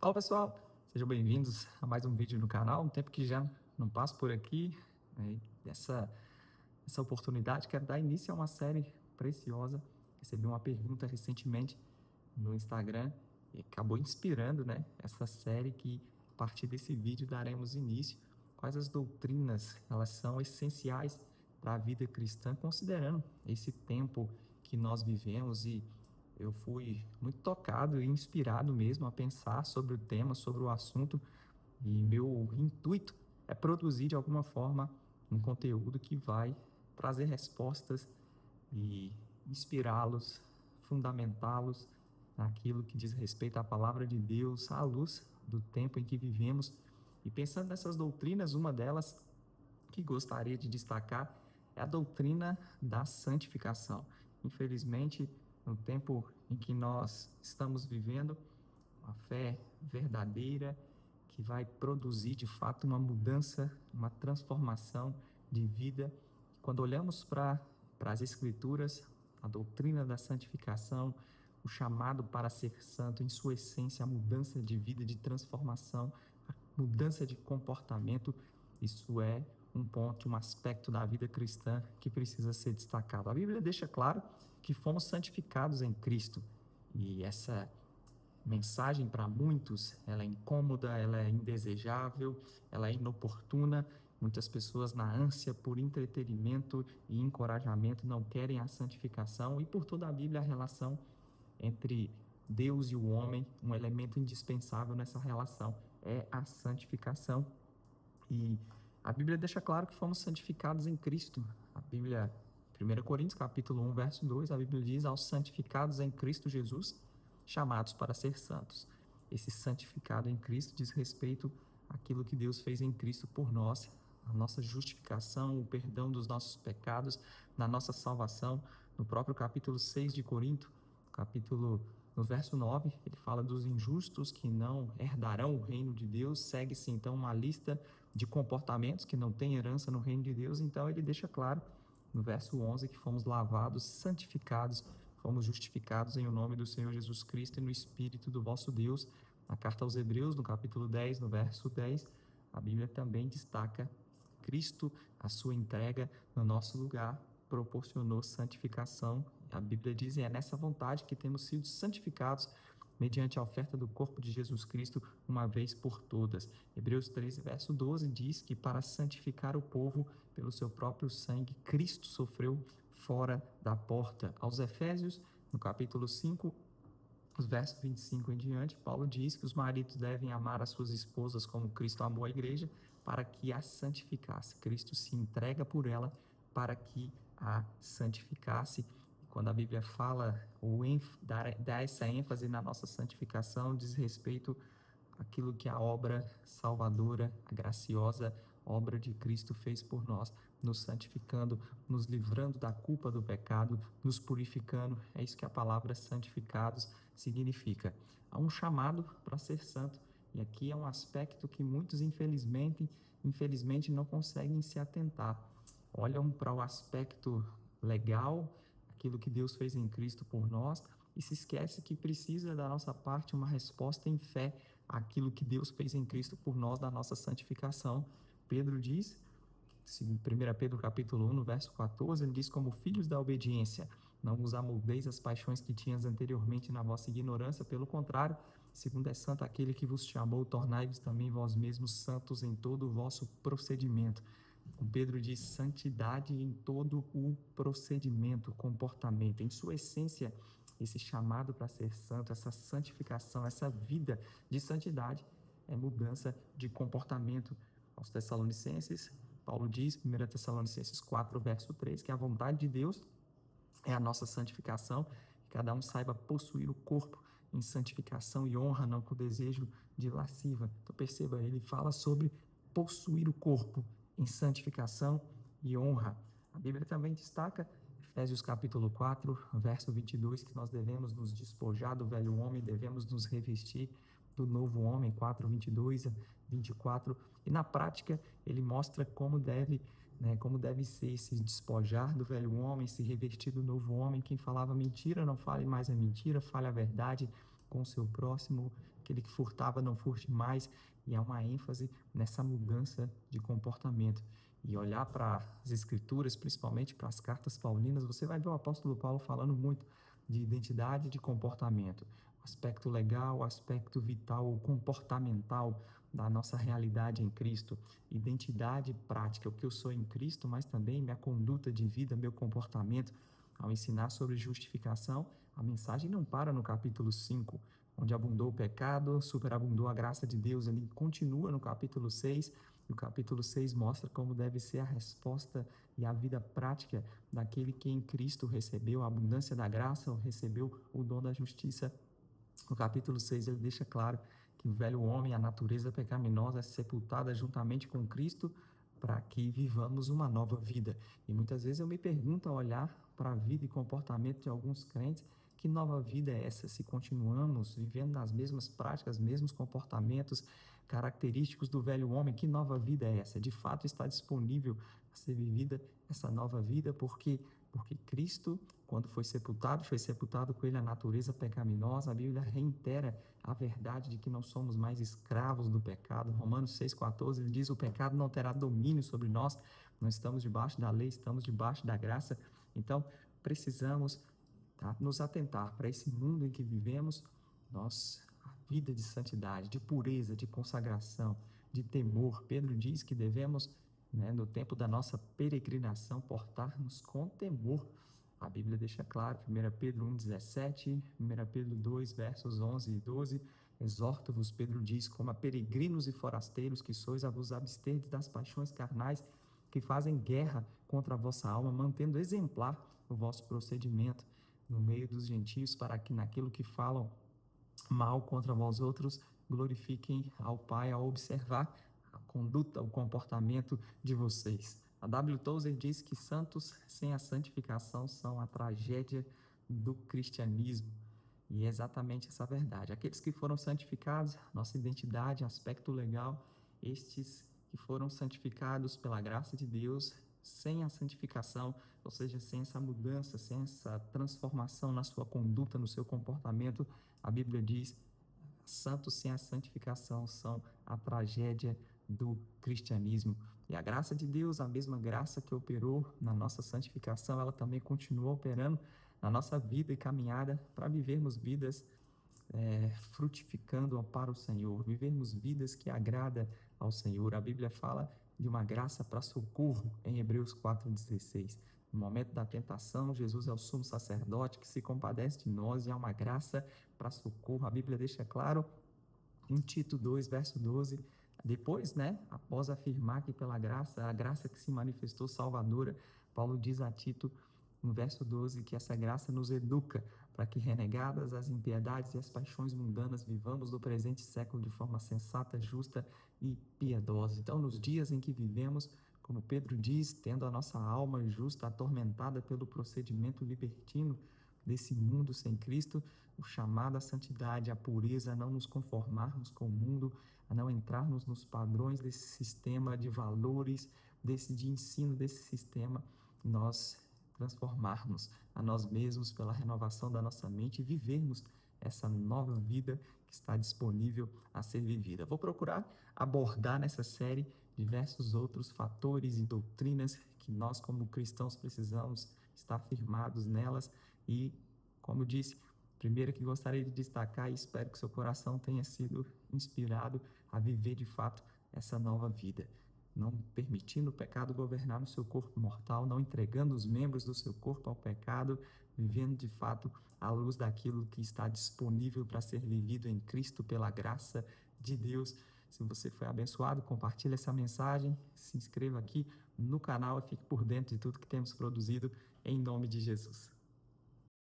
Olá pessoal, sejam bem-vindos a mais um vídeo no canal. Um tempo que já não passo por aqui, né? Essa oportunidade quero dar início a uma série preciosa. Recebi uma pergunta recentemente no Instagram e acabou inspirando, né, essa série que a partir desse vídeo daremos início. Quais as doutrinas elas são essenciais para a vida cristã, considerando esse tempo que nós vivemos. E eu fui muito tocado e inspirado mesmo a pensar sobre o tema, sobre o assunto, e meu intuito é produzir de alguma forma um conteúdo que vai trazer respostas e inspirá-los, fundamentá-los naquilo que diz respeito à palavra de Deus, à luz do tempo em que vivemos. E pensando nessas doutrinas, uma delas que gostaria de destacar é a doutrina da santificação. Infelizmente, no tempo em que nós estamos vivendo, uma fé verdadeira que vai produzir de fato uma mudança, uma transformação de vida. Quando olhamos para as Escrituras, a doutrina da santificação, o chamado para ser santo, em sua essência, a mudança de vida, de transformação, a mudança de comportamento, isso é um ponto, um aspecto da vida cristã que precisa ser destacado. A Bíblia deixa claro que fomos santificados em Cristo, e essa mensagem para muitos, ela é incômoda, ela é indesejável, ela é inoportuna. Muitas pessoas, na ânsia por entretenimento e encorajamento, não querem a santificação, e por toda a Bíblia a relação entre Deus e o homem, um elemento indispensável nessa relação é a santificação. E a Bíblia deixa claro que fomos santificados em Cristo. A Bíblia, 1 Coríntios, capítulo 1, verso 2, a Bíblia diz: aos santificados em Cristo Jesus, chamados para ser santos. Esse santificado em Cristo diz respeito àquilo que Deus fez em Cristo por nós, a nossa justificação, o perdão dos nossos pecados, na nossa salvação. No próprio capítulo 6 de Corinto, no verso 9, ele fala dos injustos que não herdarão o reino de Deus. Segue-se então uma lista de comportamentos que não têm herança no reino de Deus. Então ele deixa claro no verso 11 que fomos lavados, santificados, fomos justificados em o nome do Senhor Jesus Cristo e no Espírito do vosso Deus. Na carta aos Hebreus, no capítulo 10, no verso 10, a Bíblia também destaca Cristo, a sua entrega no nosso lugar, proporcionou santificação. A Bíblia diz: é nessa vontade que temos sido santificados mediante a oferta do corpo de Jesus Cristo uma vez por todas. Hebreus 13, verso 12 diz que para santificar o povo pelo seu próprio sangue, Cristo sofreu fora da porta. Aos Efésios, no capítulo 5, os versos 25 em diante, Paulo diz que os maridos devem amar as suas esposas como Cristo amou a igreja, para que a santificasse. Cristo se entrega por ela para que a santificasse. Quando a Bíblia fala ou dá essa ênfase na nossa santificação, diz respeito àquilo que a obra salvadora, a graciosa obra de Cristo fez por nós, nos santificando, nos livrando da culpa do pecado, nos purificando. É isso que a palavra santificados significa. Há um chamado para ser santo, e aqui é um aspecto que muitos, infelizmente não conseguem se atentar. Olham para o aspecto legal, aquilo que Deus fez em Cristo por nós, e se esquece que precisa da nossa parte uma resposta em fé àquilo que Deus fez em Cristo por nós, da nossa santificação. Pedro diz, em 1 Pedro capítulo 1, no verso 14, ele diz: como filhos da obediência, não vos amoldeis as paixões que tinhas anteriormente na vossa ignorância, pelo contrário, segundo é santo aquele que vos chamou, tornai-vos também vós mesmos santos em todo o vosso procedimento. O Pedro diz santidade em todo o procedimento, comportamento, em sua essência. Esse chamado para ser santo, essa santificação, essa vida de santidade é mudança de comportamento. Aos Tessalonicenses, Paulo diz, 1 Tessalonicenses 4, verso 3, que a vontade de Deus é a nossa santificação, que cada um saiba possuir o corpo em santificação e honra, não com o desejo de lasciva. Então perceba, ele fala sobre possuir o corpo em santificação e honra. A Bíblia também destaca, Efésios capítulo 4, verso 22, que nós devemos nos despojar do velho homem, devemos nos revestir do novo homem, 4, 22 a 24. E na prática ele mostra como deve ser se despojar do velho homem, se revestir do novo homem. Quem falava mentira, não fale mais a mentira, fale a verdade com o seu próximo, aquele que furtava não furte mais, e há uma ênfase nessa mudança de comportamento. E olhar para as escrituras, principalmente para as cartas paulinas, você vai ver o apóstolo Paulo falando muito de identidade e de comportamento. O aspecto legal, o aspecto vital, o comportamental da nossa realidade em Cristo. Identidade prática, o que eu sou em Cristo, mas também minha conduta de vida, meu comportamento. Ao ensinar sobre justificação, a mensagem não para no capítulo 5, onde abundou o pecado, superabundou a graça de Deus. Ele continua no capítulo 6, e o capítulo 6 mostra como deve ser a resposta e a vida prática daquele que em Cristo recebeu a abundância da graça, ou recebeu o dom da justiça. No capítulo 6 ele deixa claro que o velho homem, a natureza pecaminosa, é sepultada juntamente com Cristo para que vivamos uma nova vida. E muitas vezes eu me pergunto ao olhar para a vida e comportamento de alguns crentes, que nova vida é essa se continuamos vivendo nas mesmas práticas, mesmos comportamentos característicos do velho homem? Que nova vida é essa? De fato está disponível a ser vivida essa nova vida, porque Cristo, quando foi sepultado com ele a natureza pecaminosa. A Bíblia reitera a verdade de que não somos mais escravos do pecado. Romanos 6,14, ele diz: o pecado não terá domínio sobre nós, não estamos debaixo da lei, estamos debaixo da graça. Então, precisamos nos atentar para esse mundo em que vivemos, a vida de santidade, de pureza, de consagração, de temor. Pedro diz que devemos, no tempo da nossa peregrinação, portar-nos com temor. A Bíblia deixa claro, 1 Pedro 1,17, 1 Pedro 2, versos 11 e 12, exorto-vos, Pedro diz, como a peregrinos e forasteiros que sois, a vos absterdes das paixões carnais que fazem guerra contra a vossa alma, mantendo exemplar o vosso procedimento no meio dos gentios, para que naquilo que falam mal contra vós outros, glorifiquem ao Pai ao observar a conduta, o comportamento de vocês. A W. Tozer diz que santos sem a santificação são a tragédia do cristianismo. E é exatamente essa verdade. Aqueles que foram santificados, nossa identidade, aspecto legal, estes que foram santificados pela graça de Deus, sem a santificação, ou seja, sem essa mudança, sem essa transformação na sua conduta, no seu comportamento, a Bíblia diz: santos sem a santificação são a tragédia do cristianismo. E a graça de Deus, a mesma graça que operou na nossa santificação, ela também continua operando na nossa vida e caminhada para vivermos vidas frutificando para o Senhor, vivermos vidas que agradam ao Senhor. A Bíblia fala de uma graça para socorro em Hebreus 4,16. No momento da tentação, Jesus é o sumo sacerdote que se compadece de nós e há uma graça para socorro. A Bíblia deixa claro em Tito 2, verso 12, depois, após afirmar que pela graça, a graça que se manifestou salvadora, Paulo diz a Tito, no verso 12, que essa graça nos educa para que, renegadas as impiedades e as paixões mundanas, vivamos no presente século de forma sensata, justa e piedosa. Então, nos dias em que vivemos, como Pedro diz, tendo a nossa alma justa atormentada pelo procedimento libertino desse mundo sem Cristo, o chamado à santidade, à pureza, a não nos conformarmos com o mundo, a não entrarmos nos padrões desse sistema de valores, de ensino desse sistema, nós transformarmos a nós mesmos pela renovação da nossa mente e vivermos essa nova vida que está disponível a ser vivida. Vou procurar abordar nessa série diversos outros fatores e doutrinas que nós, como cristãos, precisamos estar firmados nelas e, como eu disse, primeiro que gostaria de destacar, e espero que seu coração tenha sido inspirado a viver de fato essa nova vida, não permitindo o pecado governar no seu corpo mortal, não entregando os membros do seu corpo ao pecado, vivendo de fato à luz daquilo que está disponível para ser vivido em Cristo pela graça de Deus. Se você foi abençoado, compartilhe essa mensagem, se inscreva aqui no canal e fique por dentro de tudo que temos produzido em nome de Jesus.